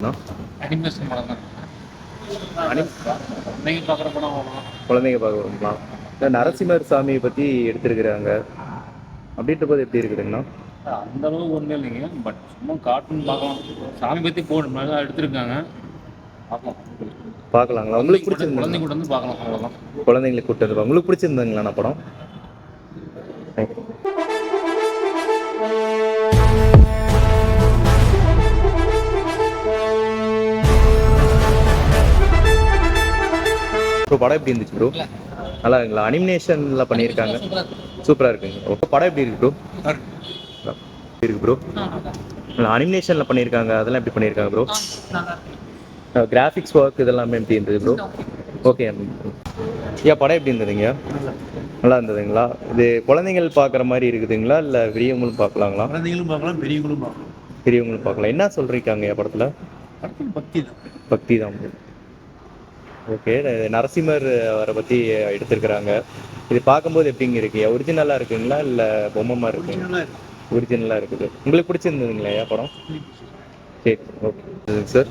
ண்ணா? Animation படம் தான். அனி குழந்தைங்க பார்க்குற படம் அவ்வளோதான். குழந்தைங்க பார்க்கணுங்களா? இந்த நரசிம்மர் சாமியை பற்றி எடுத்திருக்கிறாங்க அப்படின்ற போது எப்படி இருக்குதுங்கண்ணா? அந்த அளவுக்கு ஒன்றும் இல்லைங்க. பட் சும்மா கார்ட்டூன் பார்க்கலாம். சாமி பற்றி நல்லா எடுத்திருக்காங்க. பார்க்கலாம். பார்க்கலாங்களா? உங்களுக்கு பிடிச்சிருந்தா குழந்தைங்க கூட வந்து பார்க்கலாம், அவ்வளோதான். குழந்தைங்களுக்கு கூட்டு வந்து உங்களுக்கு பிடிச்சிருந்தாங்களாண்ணா படம்? ப்ரோ படம் எப்படி இருந்துச்சு ப்ரோ? நல்லா இருக்குங்களா? அனிமேஷனில் பண்ணியிருக்காங்க. சூப்பராக இருக்குங்க. ஓ படம் எப்படி இருக்கு ப்ரோ? இருக்கு ப்ரோ. அனிமேஷனில் பண்ணியிருக்காங்க, அதெல்லாம் எப்படி பண்ணியிருக்காங்க ப்ரோ? கிராஃபிக்ஸ் ஒர்க் இதெல்லாமே எப்படி இருந்தது ப்ரோ? ஓகே. ஏன் படம் எப்படி இருந்ததுங்க? நல்லா இருந்ததுங்களா? இது குழந்தைகள் பார்க்குற மாதிரி இருக்குதுங்களா இல்லை பெரியவங்களும் பார்க்கலாங்களா? குழந்தைங்களும் பார்க்கலாம், பெரியவங்களும் பார்க்கலாம். பெரியவங்களும் பார்க்கலாம். என்ன சொல்லியிருக்காங்க படத்தில்? படத்தில் பக்தி தான். பக்தி தான். ஓகே. நரசிம்மர் அவரை பற்றி எடுத்திருக்கிறாங்க. இது பார்க்கும்போது எப்படிங்க இருக்கு? ஒரிஜினலாக இருக்குங்களா இல்லை பொம்மை மாதிரி இருக்குங்களா? ஒரிஜினலாக இருக்குது. உங்களுக்கு பிடிச்சிருந்ததுங்களா படம்? சரி, ஓகே சார்.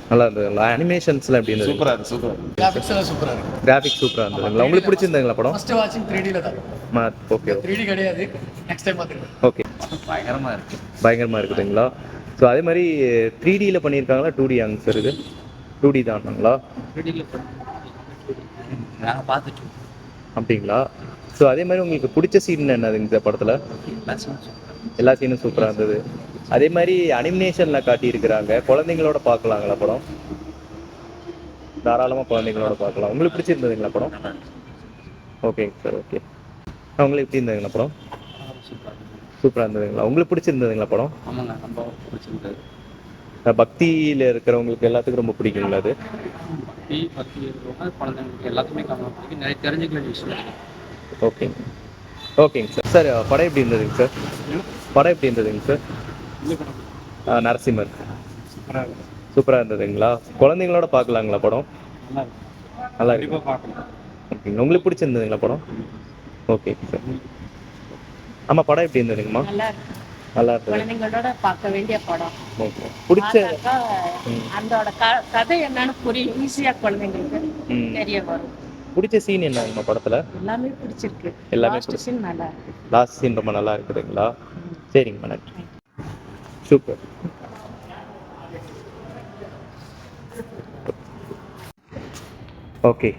நல்லா இருந்ததுங்களா? அனிமேஷன்ஸ்லாம் எப்படி இருந்தது? சூப்பராக இருக்கு. சூப்பராக இருக்கு. கிராஃபிக்ஸ் எல்லாம் சூப்பராக இருக்கு. கிராஃபிக்ஸ் சூப்பராக இருந்ததுங்களா? உங்களுக்கு பிடிச்சிருந்ததுங்களா படம்? ஃபர்ஸ்ட் வாட்சிங் 3Dல தான். ஓகே. 3D கிடையாது. நெக்ஸ்ட் டைம் பார்த்துக்கலாம். ஓகே. பயங்கரமாக இருக்குது. பயங்கரமாக இருக்குதுங்களா? ஸோ அதே மாதிரி 3Dயில் பண்ணியிருக்காங்களா 2D சார்? இது 2D தானுங்களா? 3Dல நாங்கள் பார்த்துட்டு அப்படிங்களா? ஸோ அதே மாதிரி உங்களுக்கு பிடிச்ச சீன் என்னதுங்க இந்த படத்தில்? எல்லா சீனும் சூப்பராக இருந்தது. அதே மாதிரி அனிமேஷனில் காட்டியிருக்கிறாங்க. குழந்தைங்களோட பார்க்கலாங்களா படம்? தாராளமாக குழந்தைங்களோட பார்க்கலாம். உங்களுக்கு பிடிச்சிருந்ததுங்களா படம்? ஓகேங்க சார். ஓகே. உங்களுக்கு எப்படி இருந்ததுங்களா படம்? சூப்பராக இருந்ததுங்களா? உங்களுக்கு பிடிச்சிருந்ததுங்களா படம்? ஆமாங்க, ரொம்ப பிடிச்சிருந்தது. பக்தியில் இருக்கிறவங்களுக்கு எல்லாத்துக்கும் ரொம்ப பிடிக்குங்களா அது? பக்தி இருக்கிறவங்க குழந்தைங்களுக்கு எல்லாத்துக்குமே பிடிக்கும். நிறைய தெரிஞ்சுக்க வேண்டிய விஷயம். ஓகேங்க. ஓகேங்க சார். சார் படம் எப்படி இருந்ததுங்க சார்? படம் எப்படி இருந்ததுங்க சார்? நரசிம்மர் சூப்பராக இருந்ததுங்களா? குழந்தைங்களோட பார்க்கலாங்களா படம்? நல்லா இருக்கு. ஓகேங்க. உங்களுக்கு பிடிச்சிருந்ததுங்களா படம்? ஓகேங்க சார். ஆமாம், படம் எப்படி இருந்ததுங்கம்மா? நல்லா இருந்தது. குழந்தைங்களோட பார்க்க வேண்டிய படம். ஓகே. பிடிச்ச அதோட கதை என்னன்னு புரியும், ஈஸியா குழந்தைங்களுக்கு தெரிய வரும். பிடிச்ச சீன் என்னங்கம்மா படத்தில்? எல்லாமே பிடிச்சிருக்கு. எல்லாமே சீன் நல்லா இருக்கு. லாஸ்ட் சீன் ரொம்ப நல்லா இருக்குதுங்களா? சரிங்கம்மா, நன்றி. சூப்பர். ஓகே.